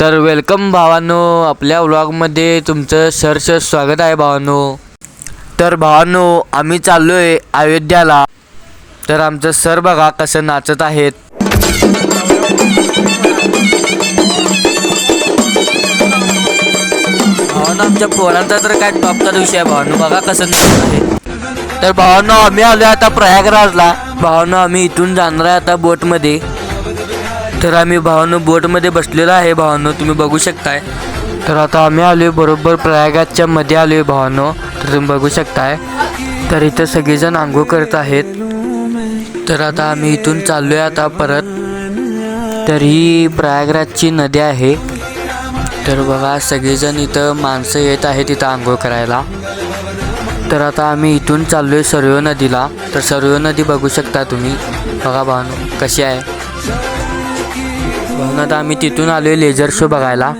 तर वेलकम भावांनो, आपल्या व्लॉगमध्ये तुमचं सहर्ष स्वागत आहे भावांनो. तर भावांनो, आम्ही चाललो आहे अयोध्याला. तर आमचं सर बघा कसं नाचत आहेत. भावांनो, आमच्या पोरांचा तर काय टॉपचा विषय आहे भावांनो, बघा कसं नाचत आहे. तर भावांनो, आम्ही आलो आता प्रयागराजला. भावांनो, आम्ही इथून जाणार आहे आता बोटमध्ये. तर आम्ही भावांनो बोटमध्ये बसलेलो आहे भावांनो, तुम्ही बघू शकताय. तर आता आम्ही आलोय बरोबर प्रयागराजच्या मध्ये आलोय भावांनो, तर तुम्ही बघू शकताय. तर इथं सगळेजण आंघोळ करत आहेत. तर आता आम्ही इथून चाललोय आता परत. तर ही प्रयागराजची नदी आहे. तर बघा सगळेजण इथं माणसं येत आहेत इथं आंघोळ करायला. तर आता आम्ही इथून चाललोय सरयू नदीला. तर सरयू नदी बघू शकता तुम्ही, बघा भावांनो कशी आहे. म्हणून आता आम्ही तिथून आलो आहे लेझर शो बघायला.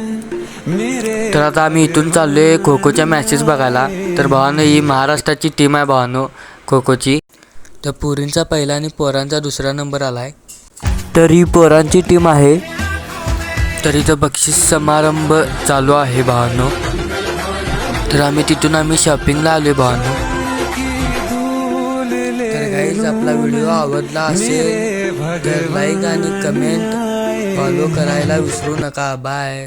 तर आता आम्ही इथून चाललो आहे खो खोच्या मॅचेस बघायला. तर भावांनो, ही महाराष्ट्राची टीम आहे भावांनो खो खोची. तर पोरींचा पहिला आणि पोरांचा दुसरा नंबर आला आहे. तर ही पोरांची टीम आहे. तर इथं बक्षीस समारंभ चालू आहे भावांनो. तर आम्ही तिथून शॉपिंगला आलो आहे भावांनो. तर गाईज, आपला व्हिडिओ आवडला असेल तर लाईक आणि कमेंट फॉलो करायला विसरू नका. बाय.